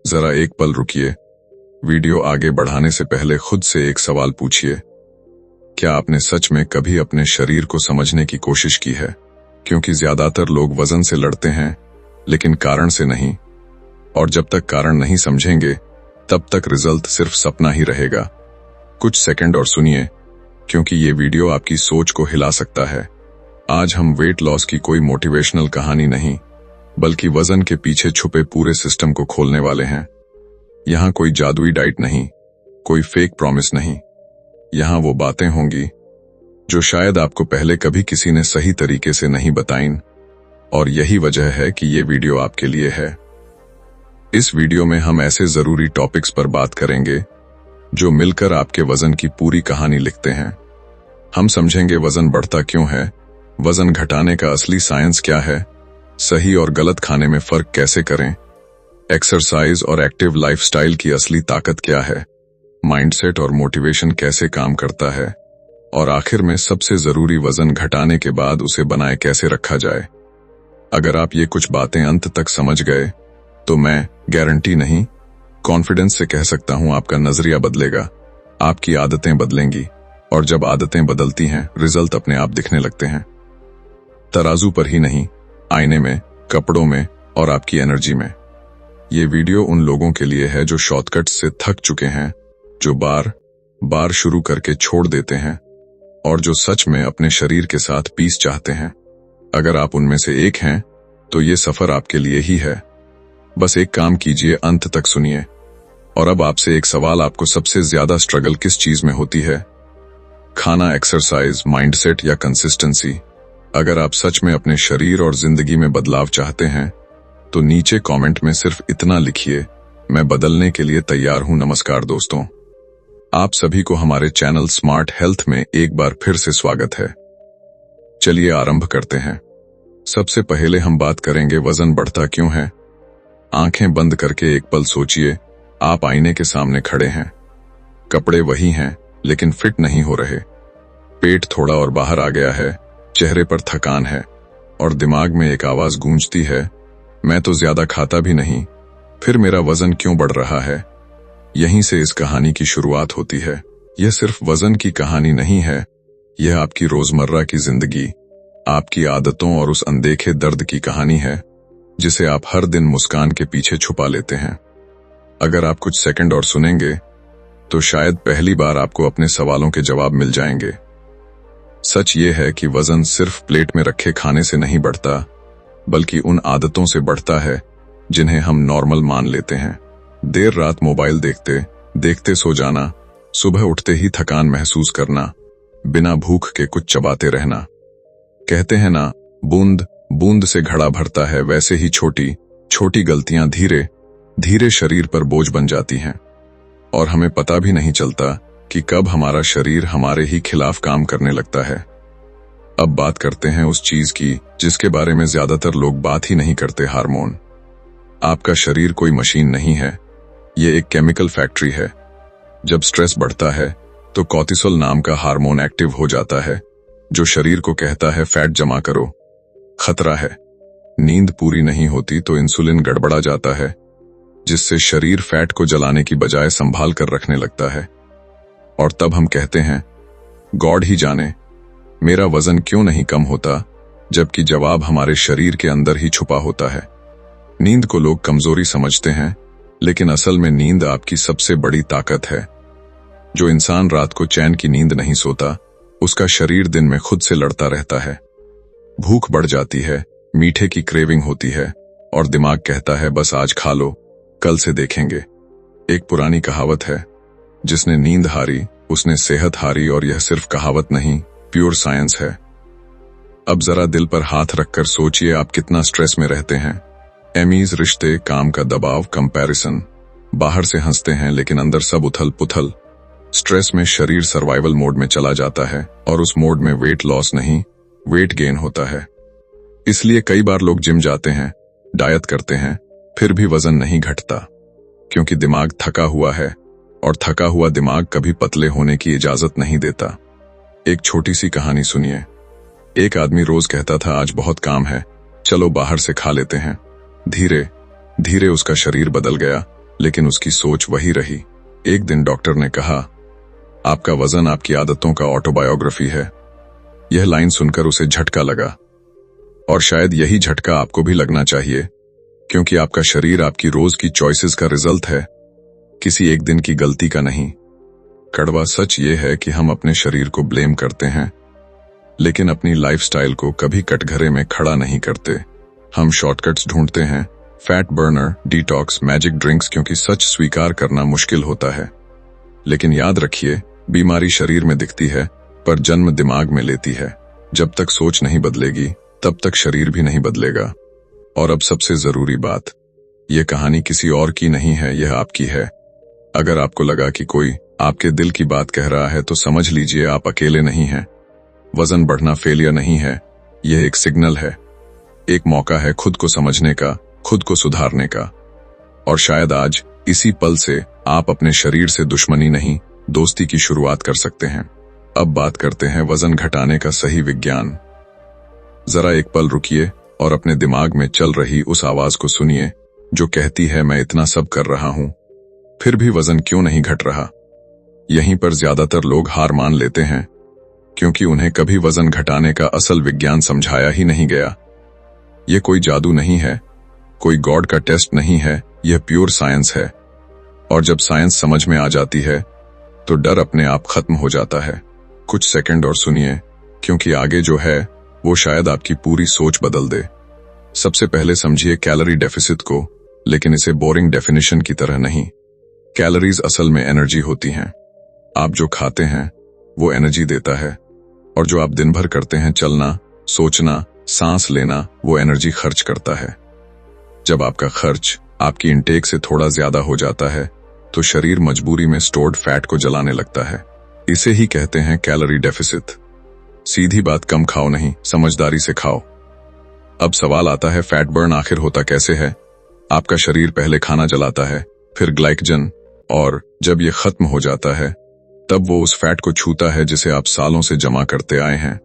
जरा एक पल रुकिए। वीडियो आगे बढ़ाने से पहले खुद से एक सवाल पूछिए। क्या आपने सच में कभी अपने शरीर को समझने की कोशिश की है? क्योंकि ज्यादातर लोग वजन से लड़ते हैं, लेकिन कारण से नहीं। और जब तक कारण नहीं समझेंगे, तब तक रिजल्ट सिर्फ सपना ही रहेगा। कुछ सेकंड और सुनिए, क्योंकि ये वीडियो आपकी सोच को हिला सकता है। आज हम वेट लॉस की कोई मोटिवेशनल कहानी नहीं, बल्कि वजन के पीछे छुपे पूरे सिस्टम को खोलने वाले हैं। यहाँ कोई जादुई डाइट नहीं, कोई फेक प्रॉमिस नहीं। यहाँ वो बातें होंगी जो शायद आपको पहले कभी किसी ने सही तरीके से नहीं बताईं, और यही वजह है कि ये वीडियो आपके लिए है। इस वीडियो में हम ऐसे जरूरी टॉपिक्स पर बात करेंगे जो मिलकर आपके वजन की पूरी कहानी लिखते हैं। हम समझेंगे वजन बढ़ता क्यों है, वजन घटाने का असली साइंस क्या है, सही और गलत खाने में फर्क कैसे करें, एक्सरसाइज और एक्टिव लाइफस्टाइल की असली ताकत क्या है, माइंडसेट और मोटिवेशन कैसे काम करता है, और आखिर में सबसे जरूरी वजन घटाने के बाद उसे बनाए कैसे रखा जाए। अगर आप ये कुछ बातें अंत तक समझ गए, तो मैं गारंटी नहीं, कॉन्फिडेंस से कह सकता हूं आपका नजरिया बदलेगा, आपकी आदतें बदलेंगी, और जब आदतें बदलती हैं, रिजल्ट अपने आप दिखने लगते हैं। तराजू पर ही नहीं, आईने में, कपड़ों में और आपकी एनर्जी में। ये वीडियो उन लोगों के लिए है जो शॉर्टकट से थक चुके हैं, जो बार बार शुरू करके छोड़ देते हैं, और जो सच में अपने शरीर के साथ पीस चाहते हैं। अगर आप उनमें से एक हैं, तो ये सफर आपके लिए ही है। बस एक काम कीजिए, अंत तक सुनिए। और अब आपसे एक सवाल, आपको सबसे ज्यादा स्ट्रगल किस चीज में होती है? खाना, एक्सरसाइज, माइंडसेट या कंसिस्टेंसी? अगर आप सच में अपने शरीर और जिंदगी में बदलाव चाहते हैं, तो नीचे कमेंट में सिर्फ इतना लिखिए, मैं बदलने के लिए तैयार हूं। नमस्कार दोस्तों, आप सभी को हमारे चैनल स्मार्ट हेल्थ में एक बार फिर से स्वागत है। चलिए आरंभ करते हैं। सबसे पहले हम बात करेंगे वजन बढ़ता क्यों है। आंखें बंद करके एक पल सोचिए, आप आईने के सामने खड़े हैं, कपड़े वही हैं लेकिन फिट नहीं हो रहे, पेट थोड़ा और बाहर आ गया है, चेहरे पर थकान है, और दिमाग में एक आवाज गूंजती है, मैं तो ज्यादा खाता भी नहीं, फिर मेरा वजन क्यों बढ़ रहा है। यहीं से इस कहानी की शुरुआत होती है। यह सिर्फ वजन की कहानी नहीं है, यह आपकी रोजमर्रा की जिंदगी, आपकी आदतों और उस अनदेखे दर्द की कहानी है जिसे आप हर दिन मुस्कान के पीछे छुपा लेते हैं। अगर आप कुछ सेकंड और सुनेंगे, तो शायद पहली बार आपको अपने सवालों के जवाब मिल जाएंगे। सच ये है कि वजन सिर्फ प्लेट में रखे खाने से नहीं बढ़ता, बल्कि उन आदतों से बढ़ता है जिन्हें हम नॉर्मल मान लेते हैं। देर रात मोबाइल देखते देखते सो जाना, सुबह उठते ही थकान महसूस करना, बिना भूख के कुछ चबाते रहना। कहते हैं ना, बूंद बूंद से घड़ा भरता है, वैसे ही छोटी छोटी गलतियां धीरे धीरे शरीर पर बोझ बन जाती हैं, और हमें पता भी नहीं चलता कि कब हमारा शरीर हमारे ही खिलाफ काम करने लगता है। अब बात करते हैं उस चीज की जिसके बारे में ज्यादातर लोग बात ही नहीं करते, हार्मोन। आपका शरीर कोई मशीन नहीं है, ये एक केमिकल फैक्ट्री है। जब स्ट्रेस बढ़ता है, तो कॉर्टिसोल नाम का हार्मोन एक्टिव हो जाता है, जो शरीर को कहता है फैट जमा करो, खतरा है। नींद पूरी नहीं होती तो इंसुलिन गड़बड़ा जाता है, जिससे शरीर फैट को जलाने की बजाय संभाल कर रखने लगता है। और तब हम कहते हैं, गॉड ही जाने मेरा वजन क्यों नहीं कम होता, जबकि जवाब हमारे शरीर के अंदर ही छुपा होता है। नींद को लोग कमजोरी समझते हैं, लेकिन असल में नींद आपकी सबसे बड़ी ताकत है। जो इंसान रात को चैन की नींद नहीं सोता, उसका शरीर दिन में खुद से लड़ता रहता है। भूख बढ़ जाती है, मीठे की क्रेविंग होती है, और दिमाग कहता है बस आज खा लो, कल से देखेंगे। एक पुरानी कहावत है, जिसने नींद हारी उसने सेहत हारी, और यह सिर्फ कहावत नहीं, प्योर साइंस है। अब जरा दिल पर हाथ रखकर सोचिए, आप कितना स्ट्रेस में रहते हैं। एमीज, रिश्ते, काम का दबाव, कंपैरिजन। बाहर से हंसते हैं लेकिन अंदर सब उथल पुथल। स्ट्रेस में शरीर सर्वाइवल मोड में चला जाता है, और उस मोड में वेट लॉस नहीं, वेट गेन होता है। इसलिए कई बार लोग जिम जाते हैं, डाइट करते हैं, फिर भी वजन नहीं घटता, क्योंकि दिमाग थका हुआ है, और थका हुआ दिमाग कभी पतले होने की इजाजत नहीं देता। एक छोटी सी कहानी सुनिए। एक आदमी रोज कहता था, आज बहुत काम है, चलो बाहर से खा लेते हैं। धीरे धीरे उसका शरीर बदल गया, लेकिन उसकी सोच वही रही। एक दिन डॉक्टर ने कहा, आपका वजन आपकी आदतों का ऑटोबायोग्राफी है। यह लाइन सुनकर उसे झटका लगा, और शायद यही झटका आपको भी लगना चाहिए, क्योंकि आपका शरीर आपकी रोज की चॉइसेस का रिजल्ट है, किसी एक दिन की गलती का नहीं। कड़वा सच ये है कि हम अपने शरीर को ब्लेम करते हैं, लेकिन अपनी लाइफस्टाइल को कभी कटघरे में खड़ा नहीं करते। हम शॉर्टकट्स ढूंढते हैं, fat burner, detox, magic drinks, क्योंकि सच स्वीकार करना मुश्किल होता है। लेकिन याद रखिए, बीमारी शरीर में दिखती है पर जन्म दिमाग में लेती है। जब तक सोच नहीं बदलेगी तब तक शरीर भी नहीं बदलेगा। और अब सबसे जरूरी बात, यह कहानी किसी और की नहीं है, यह आपकी है। अगर आपको लगा कि कोई आपके दिल की बात कह रहा है तो समझ लीजिए आप अकेले नहीं हैं। वजन बढ़ना फेलियर नहीं है, यह एक सिग्नल है, एक मौका है खुद को समझने का, खुद को सुधारने का। और शायद आज इसी पल से आप अपने शरीर से दुश्मनी नहीं, दोस्ती की शुरुआत कर सकते हैं। अब बात करते हैं वजन घटाने का सही विज्ञान। जरा एक पल रुकिए और अपने दिमाग में चल रही उस आवाज को सुनिए जो कहती है, मैं इतना सब कर रहा हूं, फिर भी वजन क्यों नहीं घट रहा। यहीं पर ज्यादातर लोग हार मान लेते हैं, क्योंकि उन्हें कभी वजन घटाने का असल विज्ञान समझाया ही नहीं गया। यह कोई जादू नहीं है, कोई गॉड का टेस्ट नहीं है, यह प्योर साइंस है। और जब साइंस समझ में आ जाती है तो डर अपने आप खत्म हो जाता है। कुछ सेकंड और सुनिए, क्योंकि आगे जो है वो शायद आपकी पूरी सोच बदल दे। सबसे पहले समझिए कैलोरी डेफिसिट को, लेकिन इसे बोरिंग डेफिनेशन की तरह नहीं। कैलोरीज असल में एनर्जी होती हैं। आप जो खाते हैं वो एनर्जी देता है, और जो आप दिन भर करते हैं, चलना, सोचना, सांस लेना, वो एनर्जी खर्च करता है। जब आपका खर्च आपकी इंटेक से थोड़ा ज्यादा हो जाता है तो शरीर मजबूरी में स्टोर्ड फैट को जलाने लगता है। इसे ही कहते हैं कैलोरी डेफिसिट। सीधी बात, कम खाओ नहीं, समझदारी से खाओ। अब सवाल आता है, फैट बर्न आखिर होता कैसे है। आपका शरीर पहले खाना जलाता है, फिर ग्लाइकोजन, और जब ये खत्म हो जाता है तब वो उस फैट को छूता है जिसे आप सालों से जमा करते आए हैं।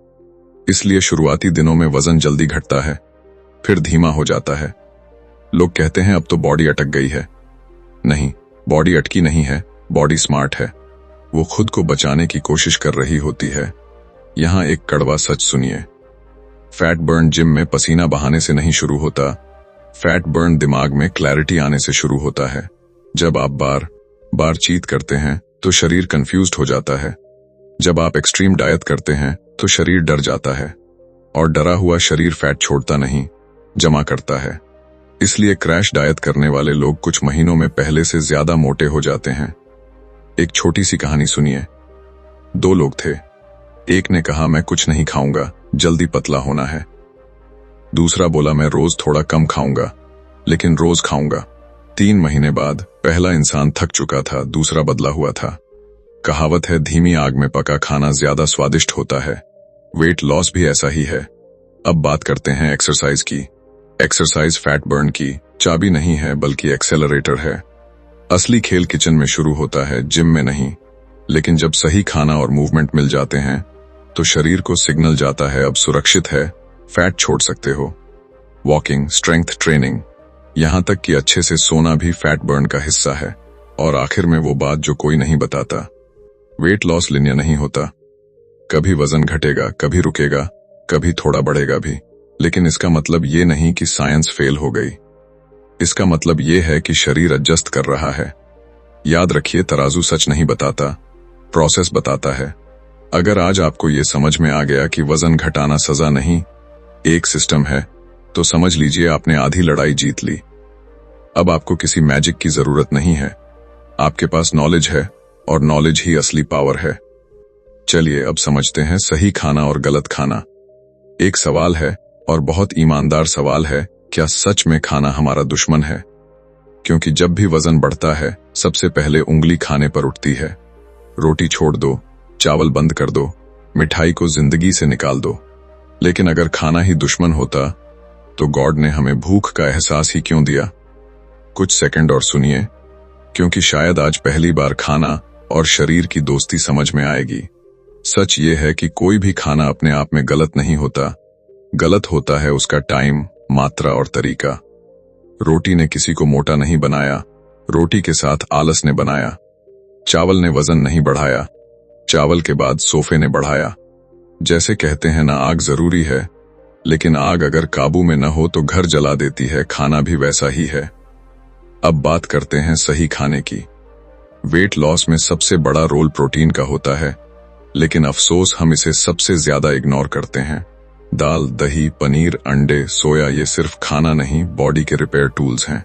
इसलिए शुरुआती दिनों में वजन जल्दी घटता है, फिर धीमा हो जाता है। लोग कहते हैं अब तो बॉडी अटक गई है। नहीं, बॉडी अटकी नहीं है, बॉडी स्मार्ट है। वो खुद को बचाने की कोशिश कर रही होती है। यहां एक कड़वा सच सुनिए, फैट बर्न जिम में पसीना बहाने से नहीं शुरू होता, फैट बर्न दिमाग में क्लैरिटी आने से शुरू होता है। जब आप बार बार चीट करते हैं तो शरीर कंफ्यूज्ड हो जाता है। जब आप एक्सट्रीम डाइट करते हैं तो शरीर डर जाता है, और डरा हुआ शरीर फैट छोड़ता नहीं, जमा करता है। इसलिए क्रैश डाइट करने वाले लोग कुछ महीनों में पहले से ज्यादा मोटे हो जाते हैं। एक छोटी सी कहानी सुनिए। दो लोग थे, एक ने कहा मैं कुछ नहीं खाऊंगा, जल्दी पतला होना है। दूसरा बोला मैं रोज थोड़ा कम खाऊंगा, लेकिन रोज खाऊंगा। 3 महीने बाद पहला इंसान थक चुका था, दूसरा बदला हुआ था। कहावत है, धीमी आग में पका खाना ज्यादा स्वादिष्ट होता है। वेट लॉस भी ऐसा ही है। अब बात करते हैं एक्सरसाइज की। एक्सरसाइज फैट बर्न की चाबी नहीं है, बल्कि एक्सेलरेटर है। असली खेल किचन में शुरू होता है, जिम में नहीं। लेकिन जब सही खाना और मूवमेंट मिल जाते हैं तो शरीर को सिग्नल जाता है अब सुरक्षित है, फैट छोड़ सकते हो। वॉकिंग, स्ट्रेंथ ट्रेनिंग, यहां तक कि अच्छे से सोना भी फैट बर्न का हिस्सा है। और आखिर में वो बात जो कोई नहीं बताता, वेट लॉस लिनियर नहीं होता। कभी वजन घटेगा, कभी रुकेगा, कभी थोड़ा बढ़ेगा भी। लेकिन इसका मतलब ये नहीं कि साइंस फेल हो गई। इसका मतलब ये है कि शरीर एडजस्ट कर रहा है। याद रखिए, तराजू सच नहीं बताता, प्रोसेस बताता है। अगर आज आपको ये समझ में आ गया कि वजन घटाना सजा नहीं, एक सिस्टम है, तो समझ लीजिए आपने आधी लड़ाई जीत ली। अब आपको किसी मैजिक की जरूरत नहीं है, आपके पास नॉलेज है, और नॉलेज ही असली पावर है। चलिए अब समझते हैं सही खाना और गलत खाना। एक सवाल है, और बहुत ईमानदार सवाल है, क्या सच में खाना हमारा दुश्मन है? क्योंकि जब भी वजन बढ़ता है सबसे पहले उंगली खाने पर उठती है। रोटी छोड़ दो, चावल बंद कर दो, मिठाई को जिंदगी से निकाल दो। लेकिन अगर खाना ही दुश्मन होता तो गॉड ने हमें भूख का एहसास ही क्यों दिया? कुछ सेकंड और सुनिए, क्योंकि शायद आज पहली बार खाना और शरीर की दोस्ती समझ में आएगी। सच ये है कि कोई भी खाना अपने आप में गलत नहीं होता, गलत होता है उसका टाइम, मात्रा और तरीका। रोटी ने किसी को मोटा नहीं बनाया, रोटी के साथ आलस ने बनाया। चावल ने वजन नहीं बढ़ाया, चावल के बाद सोफे ने बढ़ाया। जैसे कहते हैं ना, आग जरूरी है, लेकिन आग अगर काबू में न हो तो घर जला देती है। खाना भी वैसा ही है। अब बात करते हैं सही खाने की। वेट लॉस में सबसे बड़ा रोल प्रोटीन का होता है, लेकिन अफसोस हम इसे सबसे ज्यादा इग्नोर करते हैं। दाल, दही, पनीर, अंडे, सोया, ये सिर्फ खाना नहीं, बॉडी के रिपेयर टूल्स हैं।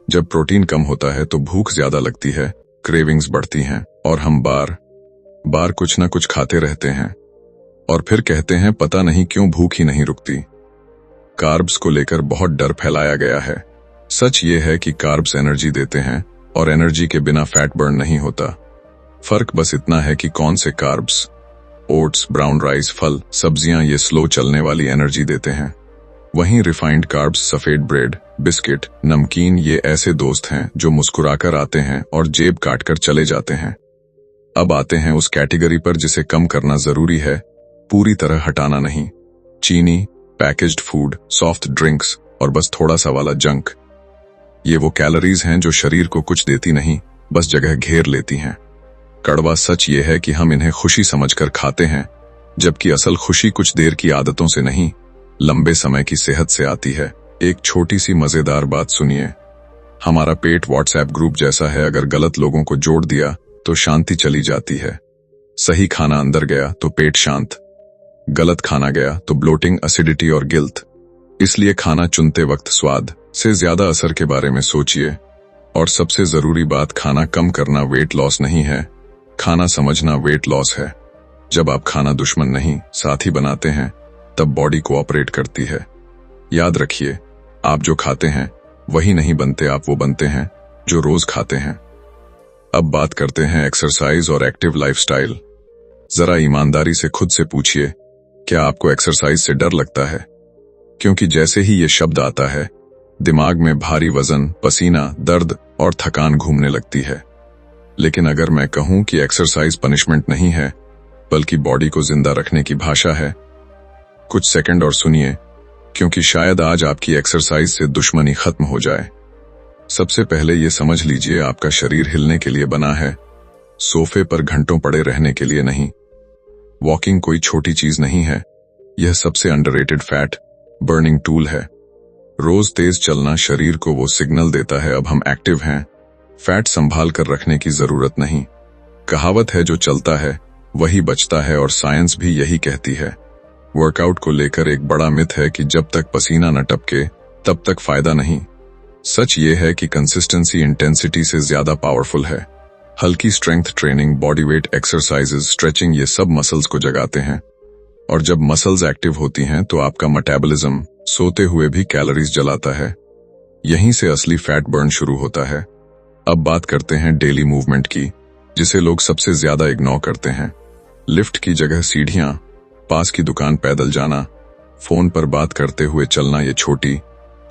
जब प्रोटीन कम होता है तो भूख ज्यादा लगती है, क्रेविंग्स बढ़ती हैं, और हम बार बार कुछ ना कुछ खाते रहते हैं और फिर कहते हैं पता नहीं क्यों भूख ही नहीं रुकती। कार्ब्स को लेकर बहुत डर फैलाया गया है। सच ये है कि कार्ब्स एनर्जी देते हैं और एनर्जी के बिना फैट बर्न नहीं होता। फर्क बस इतना है कि कौन से कार्ब्स। ओट्स, ब्राउन राइस, फल, सब्जियां, ये स्लो चलने वाली एनर्जी देते हैं। वहीं रिफाइंड कार्ब्स, सफेद ब्रेड, बिस्किट, नमकीन, ये ऐसे दोस्त हैं जो मुस्कुराकर आते हैं और जेब काटकर चले जाते हैं। अब आते हैं उस कैटेगरी पर जिसे कम करना जरूरी है, पूरी तरह हटाना नहीं। चीनी, पैकेज्ड फूड, सॉफ्ट ड्रिंक्स और बस थोड़ा सा वाला जंक। ये वो कैलोरीज हैं जो शरीर को कुछ देती नहीं, बस जगह घेर लेती हैं। कड़वा सच ये है कि हम इन्हें खुशी समझकर खाते हैं, जबकि असल खुशी कुछ देर की आदतों से नहीं, लंबे समय की सेहत से आती है। एक छोटी सी मजेदार बात सुनिए। हमारा पेट व्हाट्सएप ग्रुप जैसा है, अगर गलत लोगों को जोड़ दिया तो शांति चली जाती है। सही खाना अंदर गया तो पेट शांत, गलत खाना गया तो ब्लोटिंग, एसिडिटी और गिल्ट। इसलिए खाना चुनते वक्त स्वाद से ज्यादा असर के बारे में सोचिए। और सबसे जरूरी बात, खाना कम करना वेट लॉस नहीं है, खाना समझना वेट लॉस है। जब आप खाना दुश्मन नहीं, साथी बनाते हैं, तब बॉडी कोऑपरेट करती है। याद रखिए, आप जो खाते हैं वही नहीं बनते, आप वो बनते हैं जो रोज खाते हैं। अब बात करते हैं एक्सरसाइज और एक्टिव लाइफस्टाइल। जरा ईमानदारी से खुद से पूछिए, क्या आपको एक्सरसाइज से डर लगता है? क्योंकि जैसे ही ये शब्द आता है, दिमाग में भारी वजन, पसीना, दर्द और थकान घूमने लगती है। लेकिन अगर मैं कहूं कि एक्सरसाइज पनिशमेंट नहीं है, बल्कि बॉडी को जिंदा रखने की भाषा है, कुछ सेकंड और सुनिए, क्योंकि शायद आज आपकी एक्सरसाइज से दुश्मनी खत्म हो जाए। सबसे पहले ये समझ लीजिए, आपका शरीर हिलने के लिए बना है, सोफे पर घंटों पड़े रहने के लिए नहीं। वॉकिंग कोई छोटी चीज नहीं है, यह सबसे अंडररेटेड फैट बर्निंग टूल है। रोज तेज चलना शरीर को वो सिग्नल देता है, अब हम एक्टिव हैं, फैट संभाल कर रखने की जरूरत नहीं। कहावत है, जो चलता है वही बचता है, और साइंस भी यही कहती है। वर्कआउट को लेकर एक बड़ा मिथ है कि जब तक पसीना न टपके तब तक फायदा नहीं। सच ये है कि कंसिस्टेंसी इंटेंसिटी से ज्यादा पावरफुल है। हल्की strength training, body weight exercises, stretching, ये सब मसल्स को जगाते हैं। और जब मसल्स एक्टिव होती हैं तो आपका मेटाबॉलिज्म सोते हुए भी कैलोरीज जलाता है। यहीं से असली फैट बर्न शुरू होता है। अब बात करते हैं डेली मूवमेंट की, जिसे लोग सबसे ज्यादा इग्नोर करते हैं। लिफ्ट की जगह सीढ़ियां, पास की दुकान पैदल जाना, फोन पर बात करते हुए चलना, ये छोटी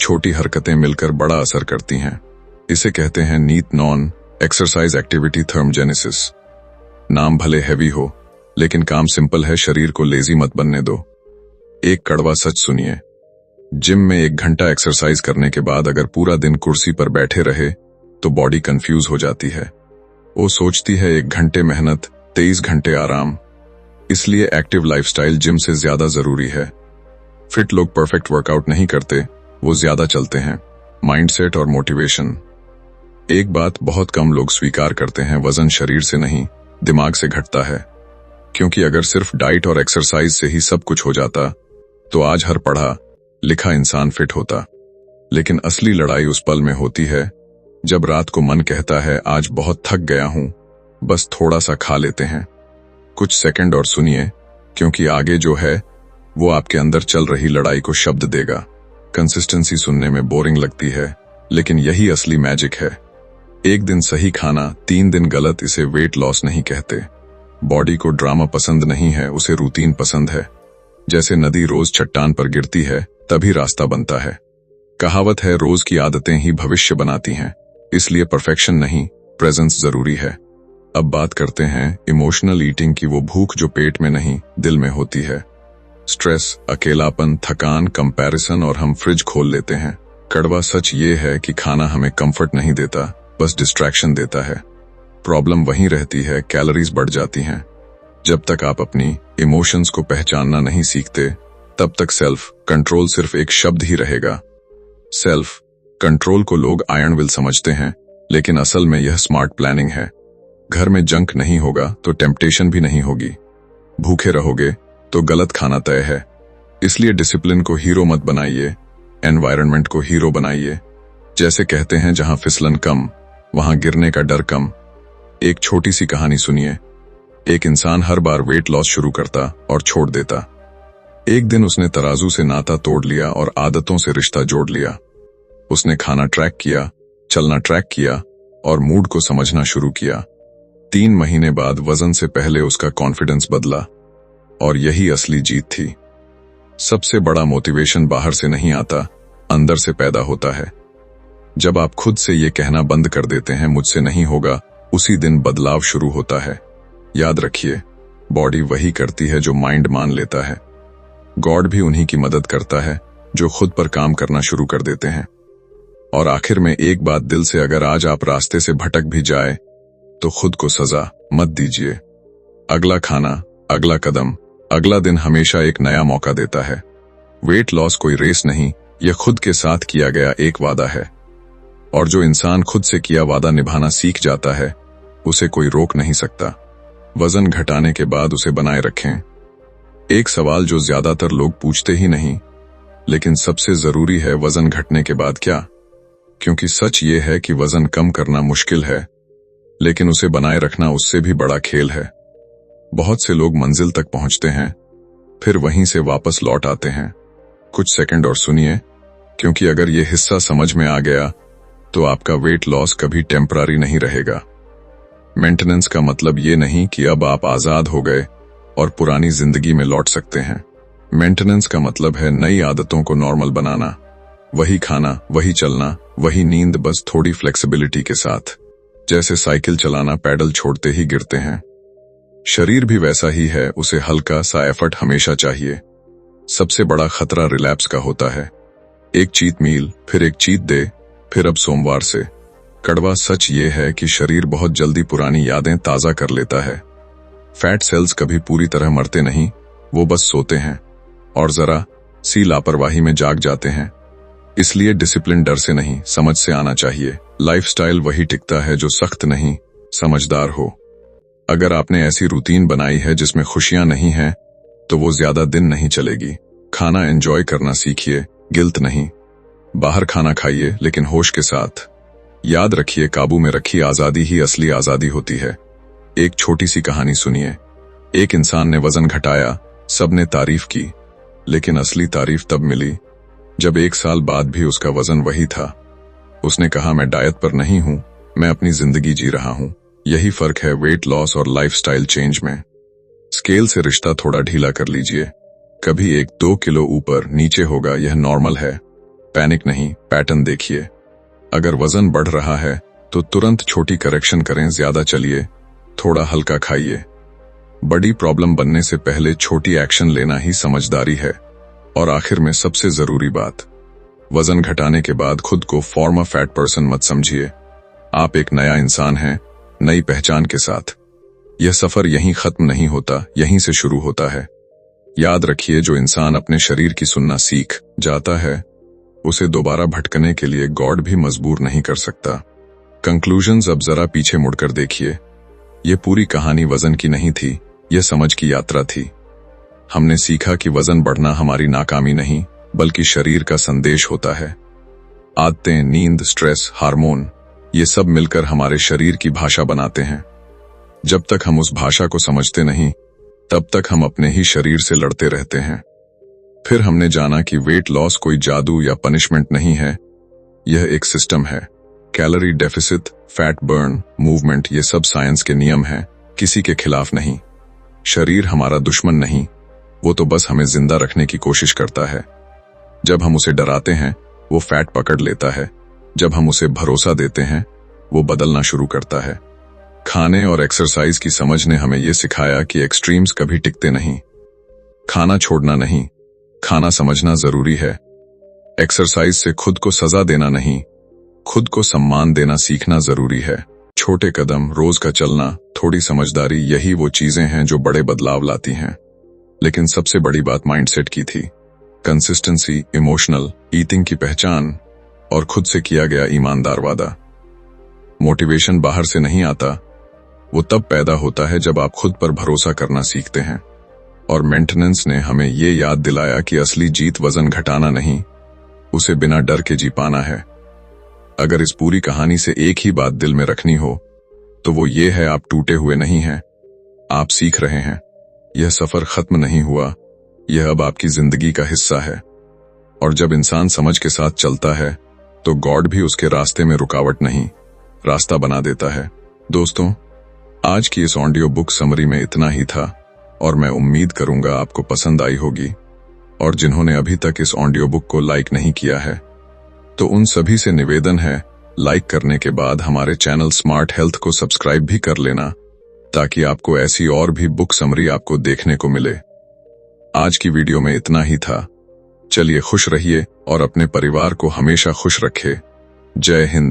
छोटी हरकतें मिलकर बड़ा असर करती हैं। इसे कहते हैं NEAT non exercise activity thermogenesis. नाम भले हैवी हो, लेकिन काम सिंपल है, शरीर को लेजी मत बनने दो। एक कड़वा सच सुनिए, जिम में 1 घंटा एक्सरसाइज करने के बाद अगर पूरा दिन कुर्सी पर बैठे रहे तो बॉडी कंफ्यूज हो जाती है। वो सोचती है 1 घंटे मेहनत, 23 घंटे आराम। इसलिए एक्टिव लाइफस्टाइल जिम से ज्यादा जरूरी है। फिट लोग परफेक्ट वर्कआउट नहीं करते, वो ज्यादा चलते हैं। माइंडसेट और मोटिवेशन। एक बात बहुत कम लोग स्वीकार करते हैं, वजन शरीर से नहीं, दिमाग से घटता है। क्योंकि अगर सिर्फ डाइट और एक्सरसाइज से ही सब कुछ हो जाता तो आज हर पढ़ा लिखा इंसान फिट होता। लेकिन असली लड़ाई उस पल में होती है जब रात को मन कहता है आज बहुत थक गया हूं, बस थोड़ा सा खा लेते हैं। कुछ सेकंड और सुनिए, क्योंकि आगे जो है वो आपके अंदर चल रही लड़ाई को शब्द देगा। कंसिस्टेंसी सुनने में बोरिंग लगती है, लेकिन यही असली मैजिक है। 1 दिन सही खाना, 3 दिन गलत, इसे वेट लॉस नहीं कहते। बॉडी को ड्रामा पसंद नहीं है, उसे रूटीन पसंद है। जैसे नदी रोज चट्टान पर गिरती है तभी रास्ता बनता है। कहावत है, रोज की आदतें ही भविष्य बनाती हैं। इसलिए परफेक्शन नहीं, प्रेजेंस जरूरी है। अब बात करते हैं इमोशनल ईटिंग की, वो भूख जो पेट में नहीं दिल में होती है। स्ट्रेस, अकेलापन, थकान, कंपैरिजन और हम फ्रिज खोल लेते हैं। कड़वा सच ये है कि खाना हमें कंफर्ट नहीं देता, बस डिस्ट्रैक्शन देता है। प्रॉब्लम वहीं रहती है, कैलोरीज बढ़ जाती हैं। जब तक आप अपनी इमोशंस को पहचानना नहीं सीखते, तब तक सेल्फ कंट्रोल सिर्फ एक शब्द ही रहेगा। सेल्फ कंट्रोल को लोग आयरन विल समझते हैं, लेकिन असल में यह स्मार्ट प्लानिंग है। घर में जंक नहीं होगा तो टेम्पटेशन भी नहीं होगी। भूखे रहोगे तो गलत खाना तय है। इसलिए डिसिप्लिन को हीरो मत बनाइए, एनवायरनमेंट को हीरो बनाइए। जैसे कहते हैं, जहां फिसलन कम वहां गिरने का डर कम। एक छोटी सी कहानी सुनिए। एक इंसान हर बार वेट लॉस शुरू करता और छोड़ देता। एक दिन उसने तराजू से नाता तोड़ लिया और आदतों से रिश्ता जोड़ लिया। उसने खाना ट्रैक किया, चलना ट्रैक किया और मूड को समझना शुरू किया। 3 महीने बाद वजन से पहले उसका कॉन्फिडेंस बदला, और यही असली जीत थी। सबसे बड़ा मोटिवेशन बाहर से नहीं आता, अंदर से पैदा होता है। जब आप खुद से ये कहना बंद कर देते हैं, मुझसे नहीं होगा, उसी दिन बदलाव शुरू होता है। याद रखिए, बॉडी वही करती है जो माइंड मान लेता है। गॉड भी उन्हीं की मदद करता है जो खुद पर काम करना शुरू कर देते हैं। और आखिर में एक बात दिल से, अगर आज आप रास्ते से भटक भी जाए तो खुद को सजा मत दीजिए। अगला खाना, अगला कदम, अगला दिन हमेशा एक नया मौका देता है। वेट लॉस कोई रेस नहीं, यह खुद के साथ किया गया एक वादा है। और जो इंसान खुद से किया वादा निभाना सीख जाता है, उसे कोई रोक नहीं सकता। वजन घटाने के बाद उसे बनाए रखें। एक सवाल जो ज्यादातर लोग पूछते ही नहीं, लेकिन सबसे जरूरी है, वजन घटने के बाद क्या? क्योंकि सच ये है कि वजन कम करना मुश्किल है, लेकिन उसे बनाए रखना उससे भी बड़ा खेल है। बहुत से लोग मंजिल तक पहुंचते हैं, फिर वहीं से वापस लौट आते हैं। कुछ सेकंड और सुनिए, क्योंकि अगर ये हिस्सा समझ में आ गया तो आपका वेट लॉस कभी टेम्पररी नहीं रहेगा। मेंटेनेंस का मतलब ये नहीं कि अब आप आजाद हो गए और पुरानी जिंदगी में लौट सकते हैं। मेंटेनेंस का मतलब है नई आदतों को नॉर्मल बनाना। वही खाना, वही चलना, वही नींद, बस थोड़ी फ्लेक्सिबिलिटी के साथ। जैसे साइकिल चलाना, पैडल छोड़ते ही गिरते हैं। शरीर भी वैसा ही है, उसे हल्का सा एफर्ट हमेशा चाहिए। सबसे बड़ा खतरा रिलैप्स का होता है। एक चीट मील, फिर एक चीट डे, फिर अब सोमवार से। कड़वा सच ये है कि शरीर बहुत जल्दी पुरानी यादें ताजा कर लेता है। फैट सेल्स कभी पूरी तरह मरते नहीं, वो बस सोते हैं और जरा सी लापरवाही में जाग जाते हैं। इसलिए डिसिप्लिन डर से नहीं, समझ से आना चाहिए। लाइफस्टाइल वही टिकता है जो सख्त नहीं, समझदार हो। अगर आपने ऐसी रूटीन बनाई है जिसमें खुशियां नहीं हैं, तो वो ज्यादा दिन नहीं चलेगी। खाना एंजॉय करना सीखिए, गिल्ट नहीं। बाहर खाना खाइए, लेकिन होश के साथ। याद रखिए, काबू में रखी आजादी ही असली आजादी होती है। एक छोटी सी कहानी सुनिए। एक इंसान ने वजन घटाया, सबने तारीफ की, लेकिन असली तारीफ तब मिली जब 1 साल बाद भी उसका वजन वही था। उसने कहा, मैं डाइट पर नहीं हूं, मैं अपनी जिंदगी जी रहा हूं। यही फर्क है वेट लॉस और लाइफस्टाइल चेंज में। स्केल से रिश्ता थोड़ा ढीला कर लीजिए। कभी 1-2 किलो ऊपर नीचे होगा, यह नॉर्मल है। पैनिक नहीं, पैटर्न देखिए। अगर वजन बढ़ रहा है तो तुरंत छोटी करेक्शन करें, ज्यादा चलिए, थोड़ा हल्का खाइए। बड़ी प्रॉब्लम बनने से पहले छोटी एक्शन लेना ही समझदारी है। और आखिर में सबसे जरूरी बात, वजन घटाने के बाद खुद को फॉर्मर फैट पर्सन मत समझिए। आप एक नया इंसान हैं, नई पहचान के साथ। यह सफर यहीं खत्म नहीं होता, यहीं से शुरू होता है। याद रखिए, जो इंसान अपने शरीर की सुनना सीख जाता है, उसे दोबारा भटकने के लिए गॉड भी मजबूर नहीं कर सकता। कंक्लूजन्स, अब जरा पीछे मुड़कर देखिए। यह पूरी कहानी वजन की नहीं थी, यह समझ की यात्रा थी। हमने सीखा कि वजन बढ़ना हमारी नाकामी नहीं, बल्कि शरीर का संदेश होता है। आदतें, नींद, स्ट्रेस, हार्मोन, ये सब मिलकर हमारे शरीर की भाषा बनाते हैं। जब तक हम उस भाषा को समझते नहीं, तब तक हम अपने ही शरीर से लड़ते रहते हैं। फिर हमने जाना कि वेट लॉस कोई जादू या पनिशमेंट नहीं है, यह एक सिस्टम है। Calorie deficit, fat burn, movement, ये सब साइंस के नियम हैं, किसी के खिलाफ नहीं। शरीर हमारा दुश्मन नहीं, वो तो बस हमें जिंदा रखने की कोशिश करता है। जब हम उसे डराते हैं, वो फैट पकड़ लेता है। जब हम उसे भरोसा देते हैं, वो बदलना शुरू करता है। खाने और एक्सरसाइज की समझ ने हमें ये सिखाया कि एक्सट्रीम्स कभी टिकते नहीं। खाना छोड़ना नहीं, खाना समझना जरूरी है। एक्सरसाइज से खुद को सजा देना नहीं, खुद को सम्मान देना सीखना जरूरी है। छोटे कदम, रोज का चलना, थोड़ी समझदारी, यही वो चीजें हैं जो बड़े बदलाव लाती हैं। लेकिन सबसे बड़ी बात माइंडसेट की थी। कंसिस्टेंसी, इमोशनल ईटिंग की पहचान और खुद से किया गया ईमानदार वादा। मोटिवेशन बाहर से नहीं आता, वो तब पैदा होता है जब आप खुद पर भरोसा करना सीखते हैं। और मेंटेनेंस ने हमें ये याद दिलाया कि असली जीत वजन घटाना नहीं, उसे बिना डर के जी पाना है। अगर इस पूरी कहानी से एक ही बात दिल में रखनी हो तो वो ये है, आप टूटे हुए नहीं हैं, आप सीख रहे हैं। यह सफर खत्म नहीं हुआ, यह अब आपकी जिंदगी का हिस्सा है। और जब इंसान समझ के साथ चलता है तो गॉड भी उसके रास्ते में रुकावट नहीं, रास्ता बना देता है। दोस्तों, आज की इस ऑडियो बुक समरी में इतना ही था और मैं उम्मीद करूंगा आपको पसंद आई होगी। और जिन्होंने अभी तक इस ऑडियो बुक को लाइक नहीं किया है तो उन सभी से निवेदन है, लाइक करने के बाद हमारे चैनल स्मार्ट हेल्थ को सब्सक्राइब भी कर लेना, ताकि आपको ऐसी और भी बुक समरी आपको देखने को मिले। आज की वीडियो में इतना ही था। चलिए खुश रहिए और अपने परिवार को हमेशा खुश रखें। जय हिंद।